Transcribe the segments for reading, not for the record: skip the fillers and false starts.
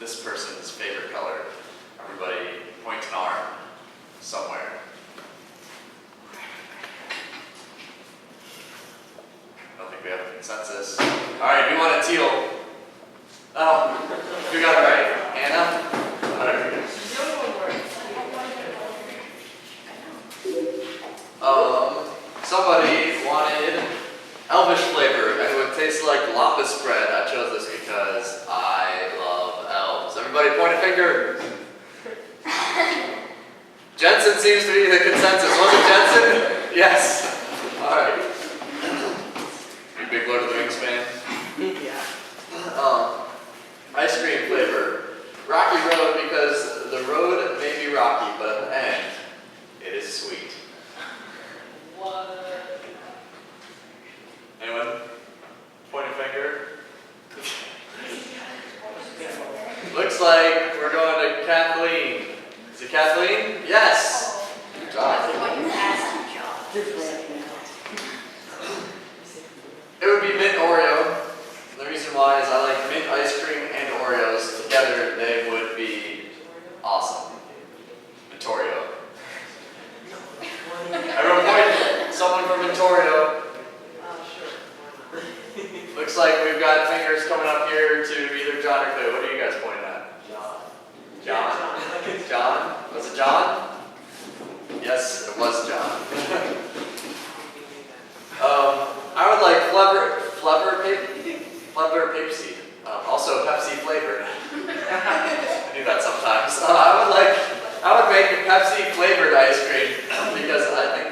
this person's favorite color. Everybody point an arm somewhere. I don't think we have a consensus. All right, we want a teal. Oh, you got it right. Anna? All right. Somebody wanted Elvish flavor, and it would taste like lapis bread. I chose this because I love elves. Everybody point a finger. Jensen seems to be the consensus. Was it Jensen? Yes. All right. You big Lord of the Rings fan? Yeah. Ice cream flavor. Rocky Road, because the road may be rocky, but at the end, it is sweet. What? Anyone? Point a finger. Looks like we're going to Kathleen. Is it Kathleen? Yes. Good job. It would be mint Oreo. The reason why is I like mint ice cream and Oreos. Together they would be awesome. Mentorio. Everyone point someone from Mentorio. Looks like we've got fingers coming up here to either John or Clay. What are you guys pointing at? John. John? Was it John? Yes, it was John. I would like Flubber Pepsi. Also Pepsi flavored. I do that sometimes. I would make a Pepsi flavored ice cream because I think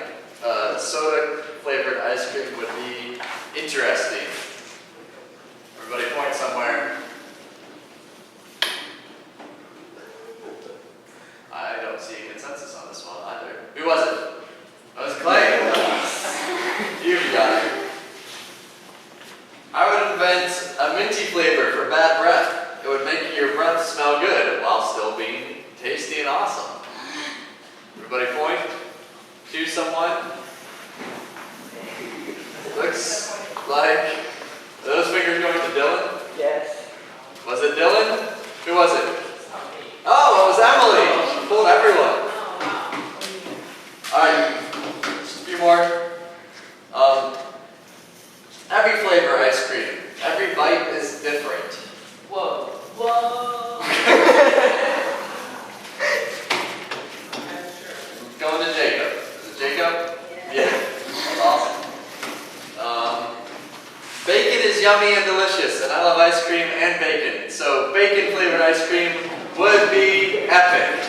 soda flavored ice cream would be interesting. Everybody point somewhere. I don't see a consensus on this one either. Who was it? That was Clay. You got it. I would invent a minty flavor for bad breath. It would make your breath smell good while still being tasty and awesome. Everybody point. Choose someone. Looks like those fingers going to Dylan? Yes. Was it Dylan? Who was it? Oh, it was Emily. She fooled everyone. Alright, just a few more. Every flavor ice cream. Every bite is different. Whoa. Whoa. Going to Jacob. Is it Jacob? Yeah. That's awesome. Bacon is yummy and delicious, and I love ice cream and bacon. So bacon flavored ice cream would be epic.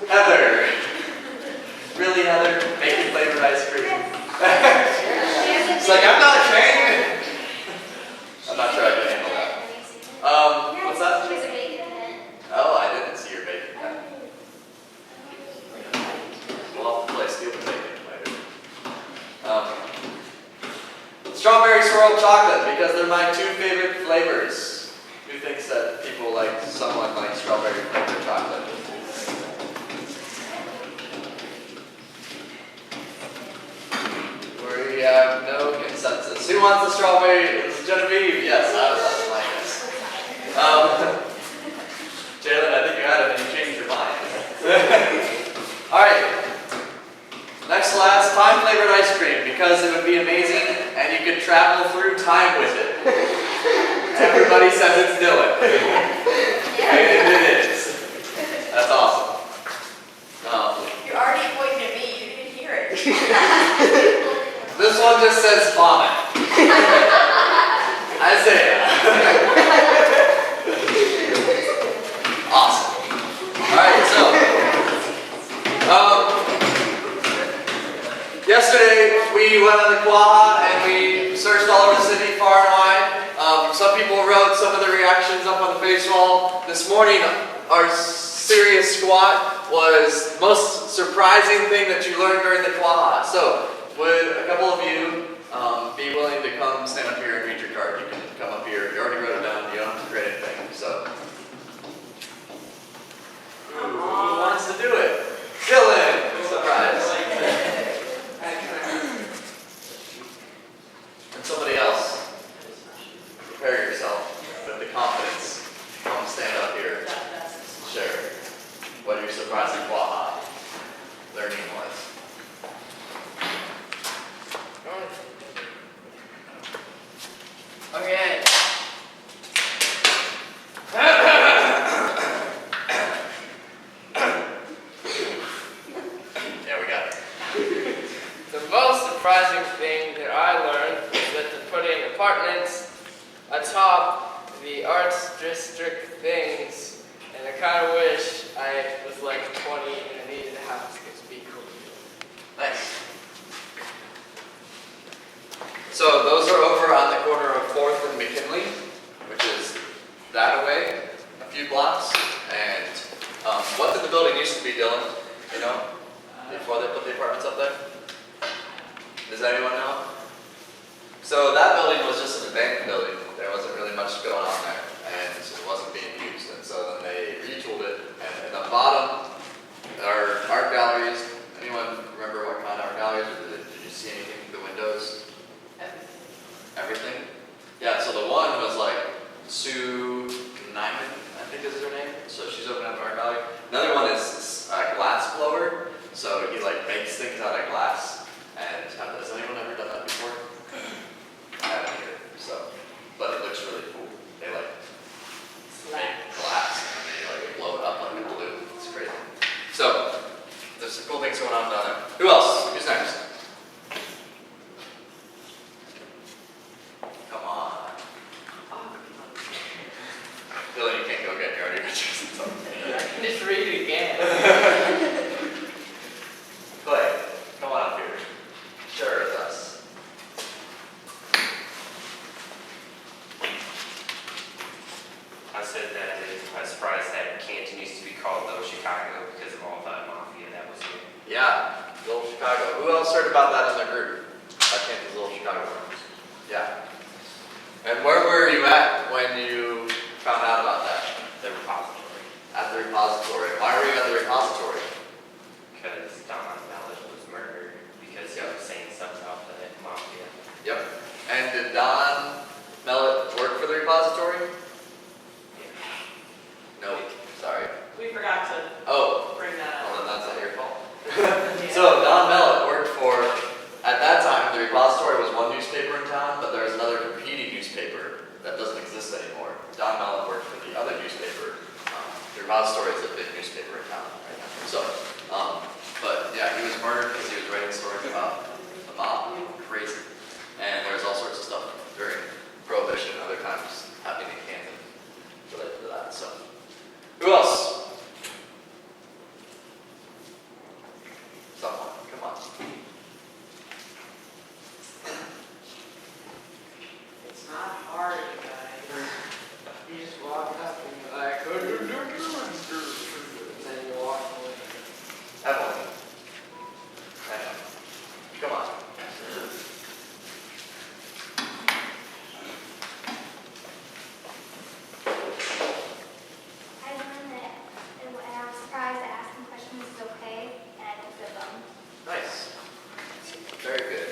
Heather. Really, Heather? Bacon flavored ice cream? It's like, I'm not ashamed. I'm not sure I can handle that. What's that? Oh, I didn't see your bacon pen. We'll have to play steal the bacon later. Strawberry swirl chocolate, because they're my two favorite flavors. Who thinks that people like someone like strawberry flavored chocolate? We have no consensus. Who wants the strawberry? It's Genevieve. Yes, that's my guess. Jalen, I think you had it and you changed your mind. Alright. Next to last, time flavored ice cream, because it would be amazing and you could travel through time with it. Everybody says it's Dylan. And it is. That's awesome. You're already pointing at me, you didn't hear it. This one just says vomit. Isaiah. Awesome. Alright, so yesterday we went on the Quaha and we searched all over the city far and wide. Some people wrote some of the reactions up on the face wall. This morning our serious squat was the most surprising thing that you learned during the Quaha. So would a couple of you be willing to come stand up here and read your card? You can come up here. You already wrote it down. You don't have to create anything. So, who wants to do it? Dylan. Surprise. And somebody else. Prepare yourself with the confidence. Come stand up here. thing that I learned was that they're putting apartments atop the arts district things, and I kind of wish I was like 20 and I needed a house. It would be cool. Nice. So those are over on the corner of 4th and McKinley, which is that way, a few blocks. And what did the building used to be, Dylan? You know, before they put the apartments up there? Does anyone know? So that building was just an abandoned building. There wasn't really much going on there, and it wasn't being used. And so then they retooled it. And at the bottom are art galleries. Anyone remember what kind of art galleries? Or did you see anything through the windows? Everything? Yeah, so the one was like Sue Nyman, I think is her name. So she's opening up an art gallery. Another one is a glass blower. So he like makes things out of glass. And has anyone ever done that before? I haven't either. So, but it looks really cool. They like make glass and they like blow it up like a balloon. It's crazy. So there's some cool things going on down there. Who else? Who's next? Come on. Dylan, you can't go get your already pictures. I can just read it again. Clay, come on up here. Share with us. I said that I was surprised that Canton used to be called Little Chicago because of all that mafia that was here. Yeah, Little Chicago. Who else heard about that in the group? I can't do Little Chicago. Yeah. And where were you at when you found out about that? The repository. At the repository. Why were you at the repository? Because Don Mallet was murdered because he was saying stuff about the mafia. Yep. And did Don Mellett work for the repository? No. Sorry. We forgot to Oh. bring that Well, up. then that's not your fault. So Don Mellett worked for, at that time, the repository was one newspaper in town, but there was another competing newspaper that doesn't exist anymore. Don Mellett worked for the other newspaper. The repository is a big newspaper in town right now. So, but yeah, he was murdered because he was writing stories about the mob. Crazy. And there's all sorts of stuff during Prohibition and other times happening in Canton related to that. So, who else? Someone, come on. It's not hard, guys. You just walk up and you're like, and then you walk away. Evelyn. Evelyn. Come on. I learned that, and I was surprised that asking questions is okay, and I don't feel them. Nice. Very good.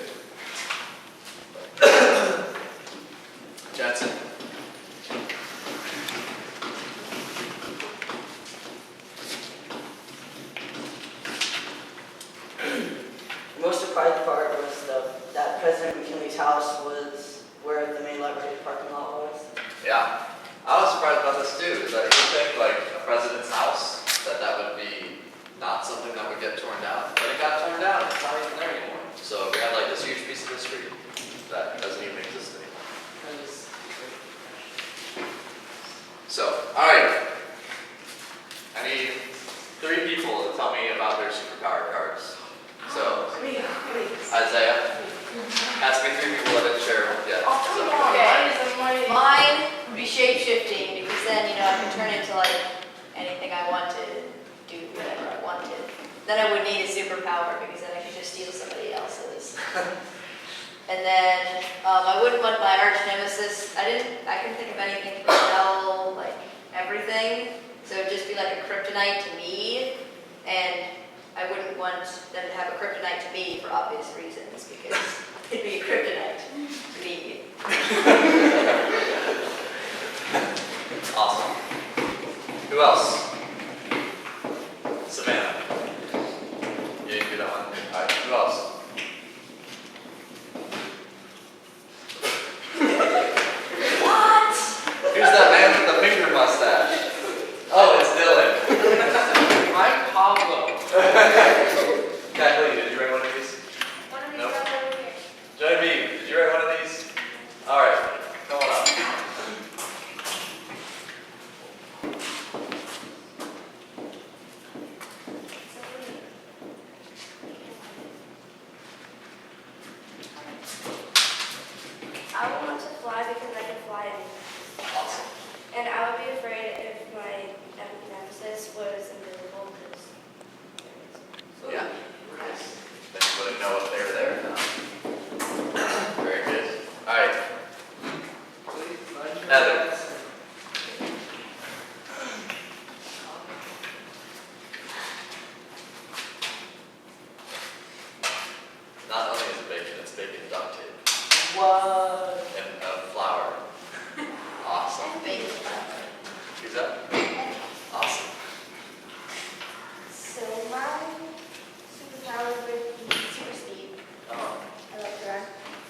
Jensen. The most surprising part was that President McKinley's house was where the main library parking lot was. Yeah. I was surprised about this too. Is that you think like a president's house, that would be not something that would get torn down. But it got torn down. It's not even there anymore. So we had like this huge piece of history that doesn't even exist anymore. So, alright. I need 3 people to tell me about their superpower cards. So, Isaiah, ask me 3 people that didn't share yet. So, Okay. Mine would be shape-shifting because then, I can turn into like anything I wanted, do whatever I wanted. Then I would need a superpower because then I could just steal somebody else's. And then I wouldn't want my arch nemesis. I couldn't think of anything to repel like everything. So it'd just be like a kryptonite to me, and I wouldn't want them to have a kryptonite to me for obvious reasons because it'd be a kryptonite to me. awesome. Who else? Savannah. You didn't do that one? Alright, who else? What? Who's that man with the finger mustache? Oh, it's Dylan. I'm Pablo. Kathleen, did you bring one of these? One of these Nope. guys over here. Join me I would want to fly because I can fly in. Awesome. And I would be afraid if my nemesis was invisible because. Yeah. Nice. Then you wouldn't know if they were there or not. Very good. All right. Heather. Not only is it bacon, it's bacon ducted What? and flour. Awesome. Bacon flour. Who's that? Awesome. So my superpower would be super speed. Uh-huh. I like to run.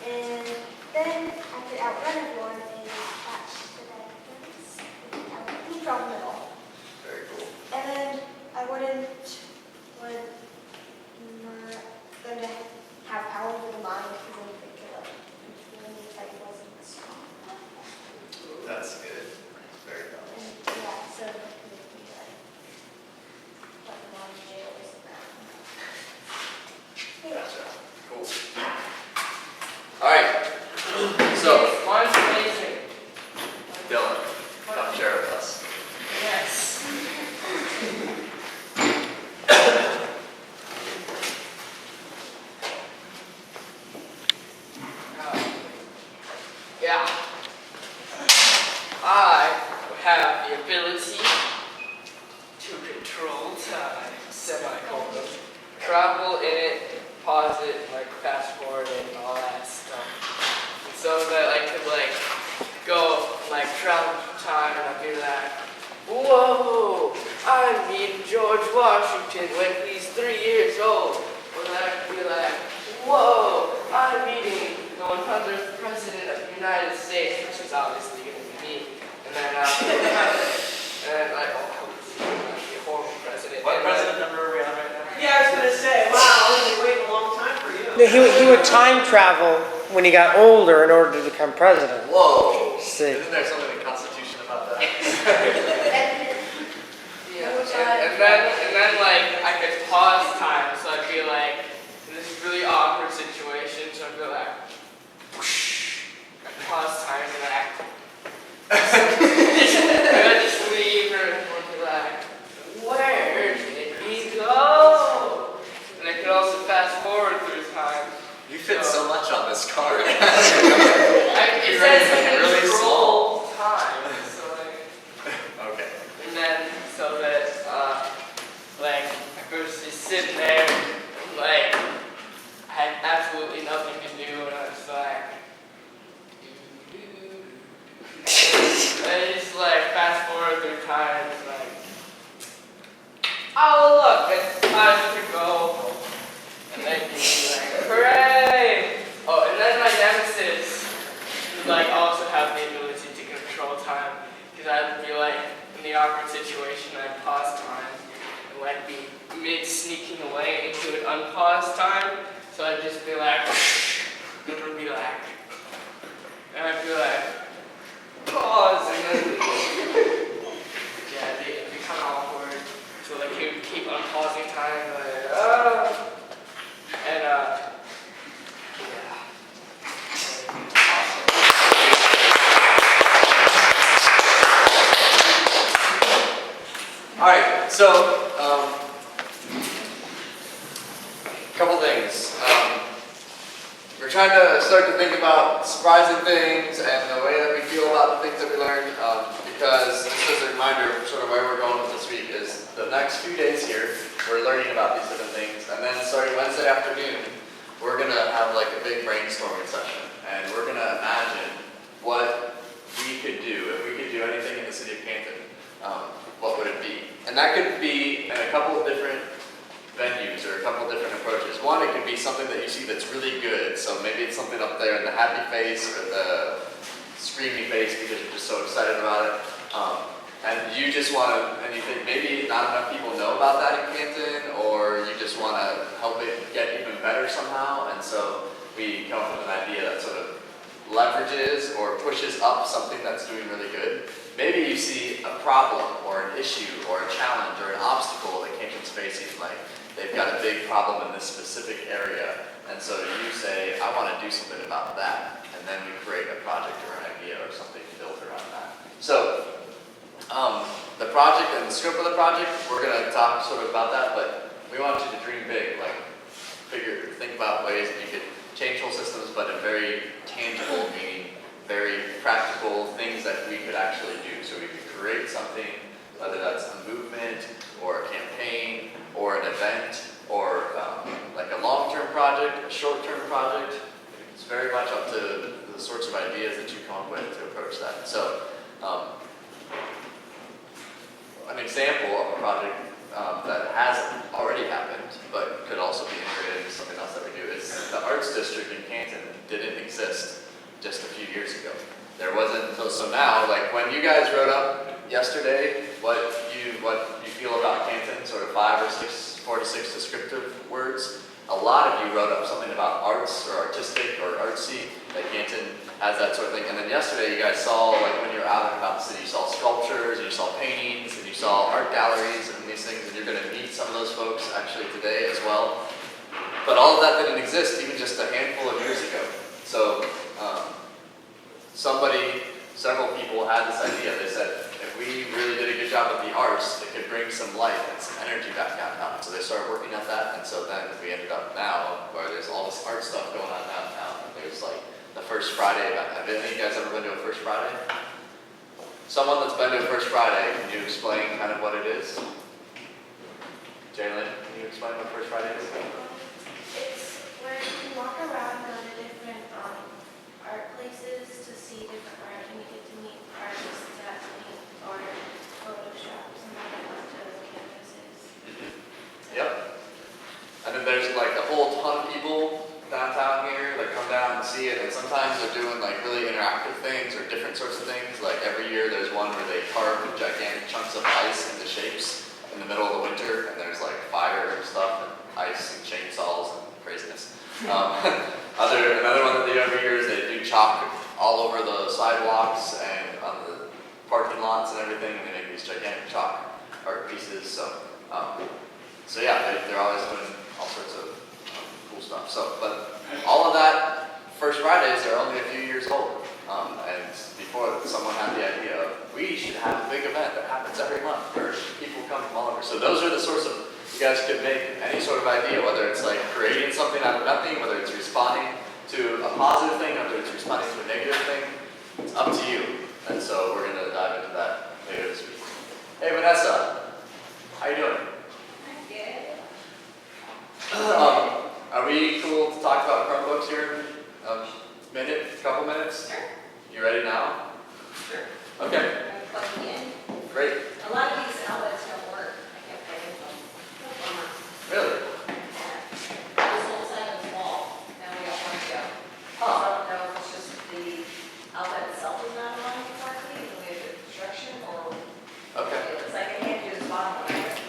And then I could outrun everyone and catch the bad guys without any problem at all. Very cool. And then I wouldn't want them to have power over the mind because then they could like really fight wasn't strong. That's good. Very good. And yeah, so they could be like put them on jail or something. Yeah. Gotcha. Cool. All right. So, Mine's amazing. Dylan, come share with us. Yes. Yeah. I have the ability to control time, semicolon. Travel in it, pause it, like fast forward it and all that stuff. So that I could like go like travel through time and I'd be like, whoa, I'm meeting George Washington when he's 3 years old. Or then I could be like, whoa, I'm meeting the 100th president of the United States, which is obviously going to be me. And then like, oh, he's going to be a horrible president. What And then- president number are we on right now? Yeah, I was gonna say, wow, I've been waiting a long time for you. No, he would time travel when he got older in order to become president. Whoa. See. Isn't there something in the Constitution about that? Yeah, and then like I could pause time, so I'd be like in this really awkward situation, so I'd be like, whoosh, I'd pause time and like, and I'd just leave her and would be like, where did he go? And I could also fast forward through time. You fit so much on this card. It You're says running really control time, so like. Okay. And then, so that, like, I was just sitting there, like, I had absolutely nothing to do, and I was like, and I just, like, fast forward through time, and like, oh, look, it's time to go. And then you'd be like, hooray! Oh, and then my nemesis would, like, also have the ability to control time, because I'd be, like, in the awkward situation, I'd pause time and like be mid-sneaking away into an unpaused time. So I'd just be like, and it would be like, and I'd be like, pause, and then, yeah, it'd be kind of awkward. So like he would keep unpausing time, like, and yeah. All right, so couple things. We're trying to start to think about surprising things and the way that we feel about the things that we learned, because just as a reminder of sort of where we're going with this week is the next few days here, we're learning about these different things, and then starting Wednesday afternoon, we're gonna have like a big brainstorming session, and we're gonna imagine what we could do, if we could do anything in the city of Canton, what would it be? And that could be in a couple of different venues or a couple of different approaches. One, it could be something that you see that's really good, so maybe it's something up there in the happy face or the screaming face because you're just so excited about it. And you just want to, and you think maybe not enough people know about that in Canton, or you just want to help it get even better somehow, and so we come up with an idea that sort of leverages or pushes up something that's doing really good. Maybe you see a problem or an issue or a challenge or an obstacle that Canton's facing, like they've got a big problem in this specific area, and so you say, I want to do something about that. And and then we create a project or an idea or something built around that. So, the project and the scope of the project, we're going to talk sort of about that, but we want you to dream big, like think about ways that you could change whole systems, but in very tangible, meaning very practical things that we could actually do. So we could create something, whether that's a movement or a campaign or an event or like a long-term project, a short-term project. It's very much up to the sorts of ideas that you come up with to approach that. So an example of a project that has already happened, but could also be integrated into something else that we do is the Arts District in Canton didn't exist just a few years ago. There wasn't, so now, like when you guys wrote up yesterday what you feel about Canton, sort of 4 to 6 descriptive words, a lot of you wrote up something about arts or artistic or artsy, that Canton has that sort of thing. And then yesterday you guys saw, like when you were out and about the city, you saw sculptures, and you saw paintings, and you saw art galleries and these things, and you're going to meet some of those folks actually today as well. But all of that didn't exist even just a handful of years ago. So several people had this idea. They said, if we really did a good job with the arts, it could bring some life and some energy back downtown. So they started working at that, and so then we ended up now where there's all this art stuff going on downtown. There's like the First Friday event. Have any of you guys ever been to a First Friday? Someone that's been to a First Friday, can you explain kind of what it is? Jalen, can you explain what First Friday is? It's where you walk around and go to different art places to see different art, and you get to meet artists that paint or Photoshop something onto the canvases. Yep. And then there's like a whole ton of people downtown here that come down and see it, and sometimes they're doing like really interactive things or different sorts of things. Like every year there's one where they carve gigantic chunks of ice into shapes in the middle of the winter, and there's like fire and stuff and ice and chainsaws and craziness. Another one that they do every year is they do chalk all over the sidewalks and on the parking lots and everything, and they make these gigantic chalk art pieces. So yeah, they're always doing all sorts of cool stuff. So, but all of that, First Fridays are only a few years old. And before someone had the idea of, we should have a big event that happens every month where people come from all over. So those are the sorts of, you guys could make any sort of idea, whether it's like creating something out of nothing, whether it's responding to a positive thing, whether it's responding to a negative thing. It's up to you. And so we're going to dive into that later this week. Hey Vanessa, how you doing? Are we cool to talk about Chromebooks here? Couple minutes? Sure. You ready now? Sure. Okay, I'm plugging in. great. A lot of these outlets don't work. I can't plug in them. Really? This whole side of the wall, now we got one to go. So I don't know if it's just the outlet itself is not running correctly, and we have the construction, or Okay. it's like I can't do this bottom one either.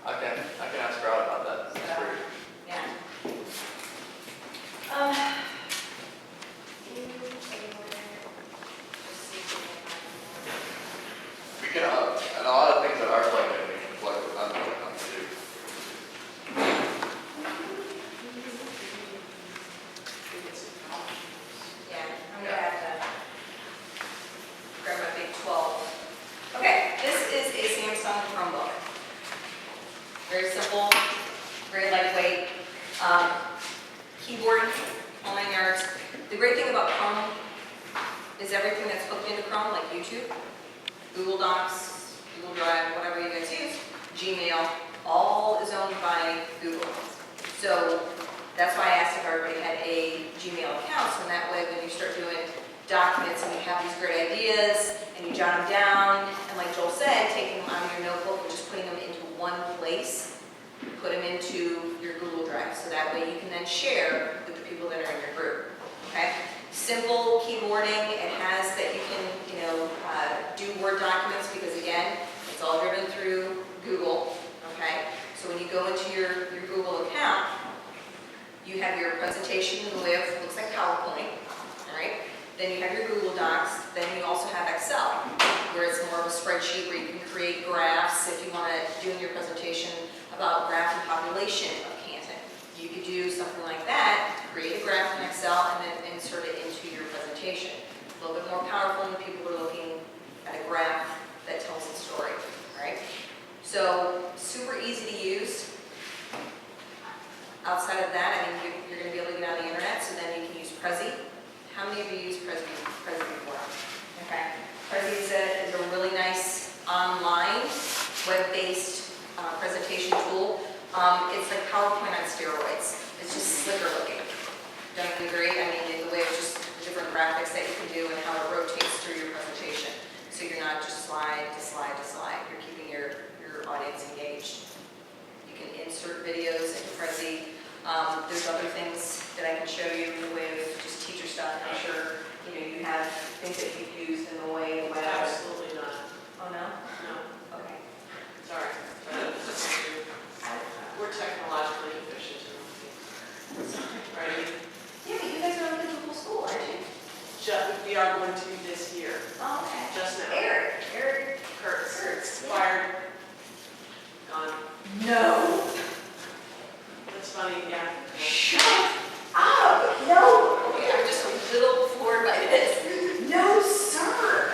I can ask Rod about that. That's weird. Yeah. Just see if we can find more. We can, and a lot of things that are plugged in, we can plug with unplugged on too. Yeah, I'm gonna have to grab my big 12. Okay, this is a Samsung Chromebook. Very simple, very lightweight. Keyboard, all 9 yards. The great thing about Chrome is everything that's hooked into Chrome, like YouTube, Google Docs, Google Drive, whatever you guys use, Gmail, all is owned by Google. So that's why I asked if everybody had a Gmail account, so that way when you start doing documents and you have these great ideas and you jot them down, and like Joel said, taking them out of your notebook and just putting them into one place, put them into your Google Drive, so that way you can then share with the people that are in your group. Okay? Simple keyboarding. It has that you can, do Word documents because again, it's all driven through Google. Okay? So when you go into your Google account, you have your presentation in the way of, looks like PowerPoint. All right? Then you have your Google Docs. Then you also have Excel, where it's more of a spreadsheet where you can create graphs if you want to do in your presentation about graph and population of Canton. You could do something like that, create a graph in Excel, and then insert it into your presentation. presentation. A little bit more powerful when people are looking at a graph that tells a story, right? So super easy to use. Outside of that, I mean, you're going to be able to get on the internet, so then you can use Prezi. How many of you use Prezi before? Okay. Prezi is a really nice online, web-based presentation tool. It's like PowerPoint on steroids. It's just slicker looking. Don't you agree? I mean, the way it's just the different graphics that you can do and how it rotates through your presentation. So you're not just slide to slide to slide. You're keeping your audience engaged. You can insert videos into Prezi. There's other things that I can show you in the way of just teacher stuff. I'm sure you have things that you've used in the way of web. Absolutely not. Oh no? No, Okay. sorry. We're technologically deficient. Right? Yeah, but you guys are in a cool school, aren't you? We are going to be this year, Oh, okay. just now. Eric. Kurtz, fired, gone. No. That's funny, yeah. Shut up! No! Okay, I'm just a little floored by this. No, sir!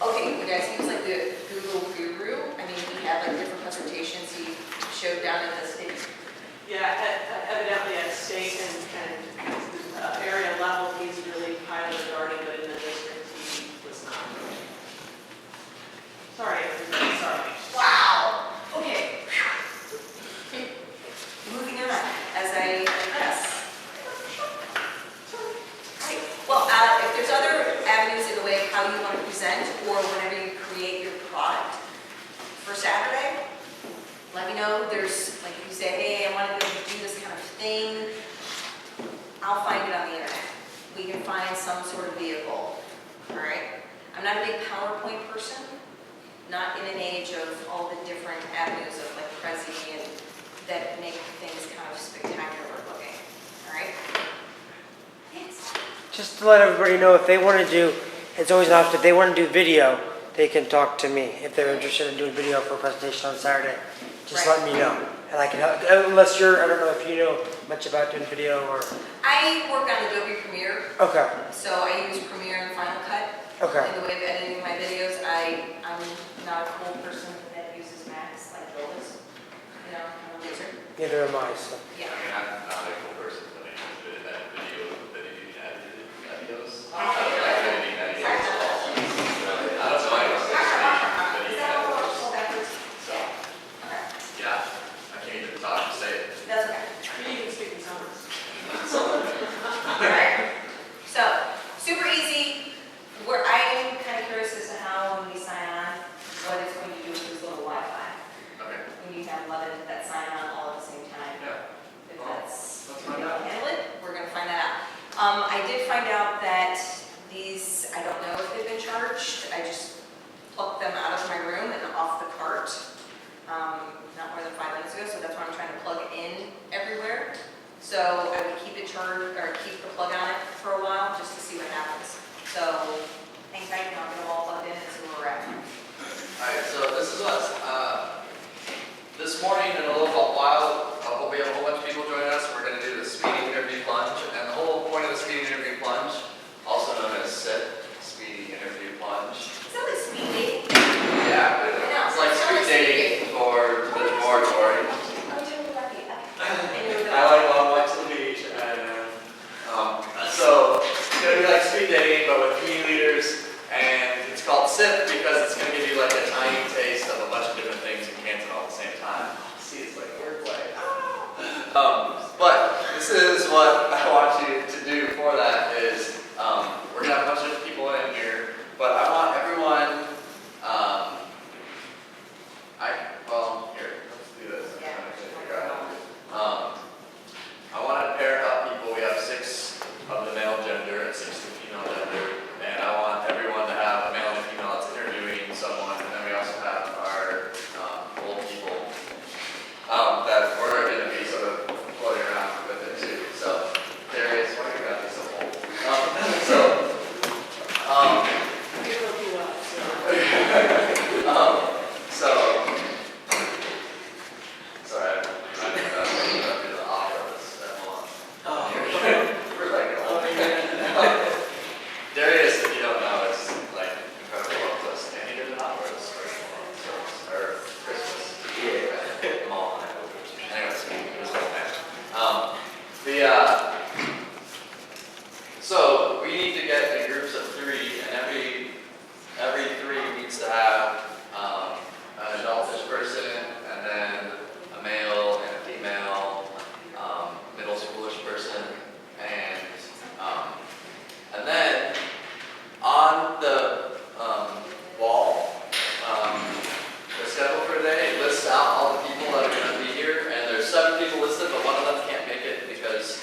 Okay, you guys, he was like the Google guru. I mean, he had like different presentations he showed down in the States. Yeah, evidently at state and area level, he's really highly regarded, but in the district, he was not. Sorry, everybody, sorry. Wow! Okay. Moving on, as I guess. Right. Well, if there's other avenues in the way of how you want to present or whenever you create your product for Saturday, let me know. There's, like if you say, hey, I want to be able to do this kind of thing, I'll find it on the internet. We can find some sort of vehicle, all right? I'm not a big PowerPoint person, not in an age of all the different avenues of like Prezi and that make things kind of spectacular looking, all right? Yes. Just to let everybody know, if they want to do, it's always an option, if they want to do video, they can talk to me. If they're interested in doing video for a presentation on Saturday, just Right. let me know. And I can help, unless you're, I don't know if you know much about doing video or, I work on Adobe Premiere, okay, so I use Premiere and Final Cut. okay. In the way of editing my videos, I'm not a cool person that uses Macs like Bill is. I'm a user. Neither am I, so. Yeah. I mean, I'm not a cool person when it comes to that video, editing videos. Oh, Editing videos. I don't know, I don't know. Is that all go backwards? So, Okay, yeah, I can't even talk to say it. that's okay. You can speak in tongues. Alright, so, super easy. I'm kind of curious as to how when we sign on, what it's going to do with this little Wi-Fi. Okay. When you have 11 that sign on all at the same time. Yeah. If that's, Let's if find you out. can handle it, we're going to find that out. I did find out that these, I don't know if they've been charged. I just plucked them out of my room and off the cart, not more than 5 minutes ago, so that's why I'm trying to plug in everywhere. So I would keep it charged, or keep the plug on it for a while, just to see what happens. So, hang tight, and I'll get them all plugged in and see where we're at. Alright, so this is us. This morning in a little while, we'll be a whole bunch of people joining us. We're going to do the speeding interview plunge. And the whole point of the speeding interview plunge, also known as SIP, speeding interview plunge. Is that like speed dating? Yeah, I know. it's like It's speed not like dating for the laboratory. I'm totally lucky. I like long walks to the beach, and so it's gonna be like speed dating, but with community leaders, and it's called SIP because it's gonna give you like a tiny taste of a bunch of different things in Canton all at the same time. See, it's like wordplay. But this is what I want you to do for that is we're gonna have a bunch of people in here, but I want everyone. Here, let's do this. I'm trying to figure out how to do it. I want to pair up people. We have 6 of the male gender and 6 of the female gender. And I want everyone to have a male and a female that's interviewing someone. And then we also have our old people that we're going to be sort of floating around with it too. So, Darius, why do you got to be so old? You're looking up, Sorry, I'm trying to do the opera. We're like, So we need to get in groups of 3, and every 3 needs to have an adultish person, and then a male and a female, middle schoolish person, and then on the wall, the schedule for today, it lists out all the people that are going to be here, and there's 7 people listed, but one of them can't make it because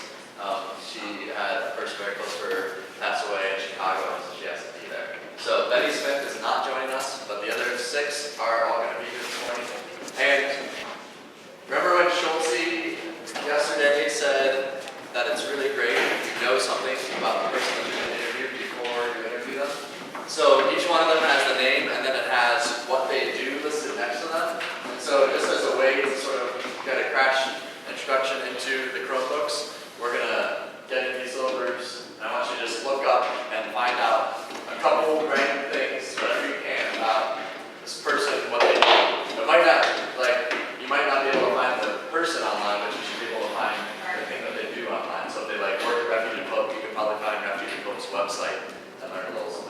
she had a person very close to her pass away in Chicago, so she has to be there. So Betty Smith is not joining us, but the other 6 are all going to be here this morning. And remember when Schultze yesterday said that it's really great if you know something about the person that you're going to interview before you interview them? So each one of them has the name, and then it has what they do listed next to them. And so just as a way to sort of get a crash introduction into the Chromebooks, we're going to get in these little groups, and I want you to just look up and find out a couple random things, whatever you can, about this person, what they do. It might not, you might not be able to find the person online, but you should be able to find the thing that they do online. So if they work at Refuge and Book, you can probably find Refuge and Book's website and learn a little something.